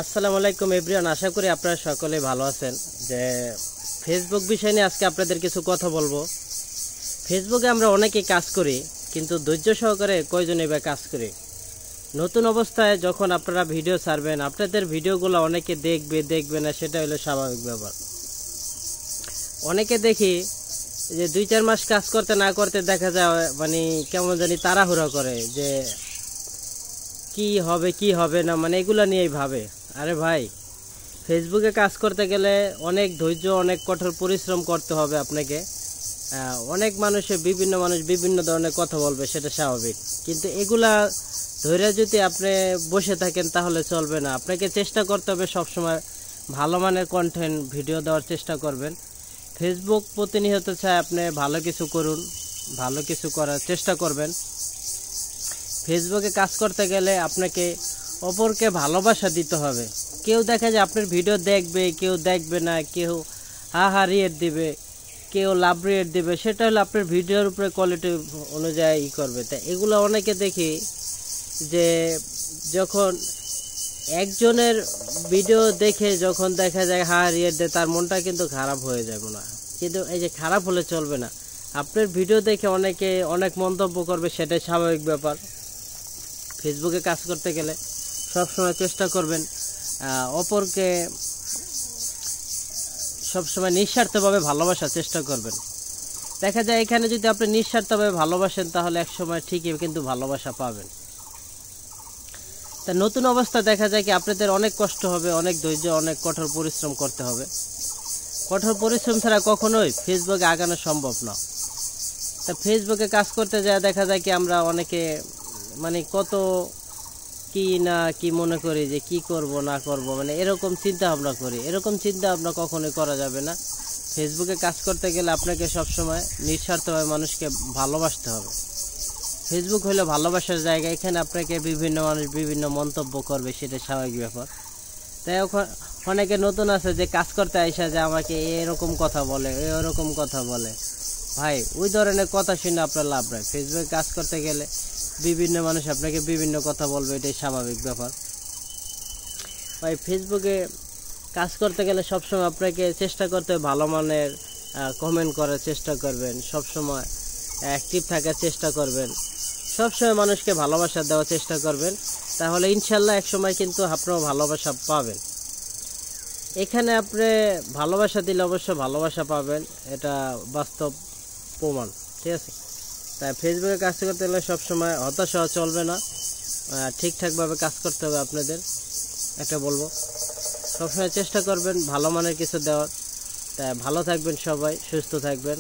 আসসালামু আলাইকুম এভরিওয়ান, আশা করি আপনারা সকলে ভালো আছেন। যে ফেসবুক বিষয় নিয়ে আজকে আপনাদের কিছু কথা বলবো। ফেসবুকে আমরা অনেকেই কাজ করি, কিন্তু ধৈর্য সহকারে কয়জনই বা কাজ করি। নতুন অবস্থায় যখন আপনারা ভিডিও ছাড়বেন, আপনাদের ভিডিওগুলো অনেকে দেখবে না, সেটা হলো স্বাভাবিক ব্যাপার। অনেকে দেখি যে 2-4 মাস কাজ করতে না করতে দেখা যায় মানে কেমন জানি তাড়াহুড়া করে, যে কি হবে না, মানে এগুলা নিয়েই ভাবে। আরে ভাই, ফেসবুকে কাজ করতে গেলে অনেক ধৈর্য, অনেক কঠোর পরিশ্রম করতে হবে আপনাকে। অনেক বিভিন্ন মানুষ বিভিন্ন ধরনের কথা বলবে, সেটা স্বাভাবিক, কিন্তু এগুলা ধৈর্য যদি আপনি বসে থাকেন তাহলে চলবে না। আপনাকে চেষ্টা করতে হবে সবসময় ভালো মানের কন্টেন্ট ভিডিও দেওয়ার চেষ্টা করবেন। ফেসবুক প্রতিনিয়ত চায় আপনি ভালো কিছু করুন, ভালো কিছু করার চেষ্টা করবেন। ফেসবুকে কাজ করতে গেলে আপনাকে অপরকে ভালোবাসা দিতে হবে। কেউ দেখা যায় আপনার ভিডিও দেখবে, কেউ দেখবে না, কেউ হা রিয়েট দিবে, কেউ লাভ রিয়েট দিবে, সেটা হলো আপনার ভিডিওর উপরে কোয়ালিটি অনুযায়ী করবে। তাই এগুলো অনেকে দেখি যে যখন একজনের ভিডিও দেখে যখন দেখা যায় হা রিয়েট দেয়, তার মনটা কিন্তু খারাপ হয়ে যাবে না। কিন্তু এই যে খারাপ হলে চলবে না। আপনার ভিডিও দেখে অনেকে অনেক মন্তব্য করবে, সেটাই স্বাভাবিক ব্যাপার। ফেসবুকে কাজ করতে গেলে সবসময় চেষ্টা করবেন অপরকে সবসময় নিঃস্বার্থভাবে ভালোবাসার চেষ্টা করবেন। দেখা যায় এখানে যদি আপনি নিঃস্বার্থভাবে ভালোবাসেন, তাহলে একসময় ঠিকই কিন্তু ভালোবাসা পাবেন। তা নতুন অবস্থা দেখা যায় কি আপনাদের অনেক কষ্ট হবে, অনেক ধৈর্য, অনেক কঠোর পরিশ্রম করতে হবে। কঠোর পরিশ্রম ছাড়া কখনোই ফেসবুকে আগানো সম্ভব না। তা ফেসবুকে কাজ করতে যায় দেখা যায় কি আমরা অনেকে মানে কত কি মনে করি যে কি করব না করব, মানে এরকম চিন্তা ভাবনা করি। এরকম চিন্তা ভাবনা কখনোই করা যাবে না। ফেসবুকে কাজ করতে গেলে আপনাকে সবসময় নিঃস্বার্থভাবে মানুষকে ভালোবাসতে হবে। ফেসবুক হলো ভালোবাসার জায়গা। এখানে আপনাকে বিভিন্ন মানুষ বিভিন্ন মন্তব্য করবে, সেটা স্বাভাবিক ব্যাপার। তাই অনেকে নতুন আছে যে কাজ করতে আইসা যে আমাকে এরকম কথা বলে, এরকম কথা বলে। ভাই, ওই ধরনের কথা শুনে আপনার লাভ নাই। ফেসবুকে কাজ করতে গেলে বিভিন্ন মানুষ আপনাকে বিভিন্ন কথা বলবে, এটাই স্বাভাবিক ব্যাপার। ভাই, ফেসবুকে কাজ করতে গেলে সবসময় আপনাকে চেষ্টা করতে হবে ভালো মানের কমেন্ট করার চেষ্টা করবেন, সবসময় অ্যাক্টিভ থাকার চেষ্টা করবেন, সবসময় মানুষকে ভালোবাসা দেওয়ার চেষ্টা করবেন। তাহলে ইনশাল্লাহ একসময় কিন্তু আপনারাও ভালোবাসা পাবেন। এখানে আপনি ভালোবাসা দিলে অবশ্য ভালোবাসা পাবেন, এটা বাস্তব প্রমাণ, ঠিক আছে? তাই ফেসবুকে কাজ করতে গেলে সবসময় হতাশ হওয়া চলবে না, ঠিকঠাকভাবে কাজ করতে হবে আপনাদের। এটা বলবো, সবসময় চেষ্টা করবেন ভালো মানের কিছু দেওয়ার। তাই ভালো থাকবেন সবাই, সুস্থ থাকবেন।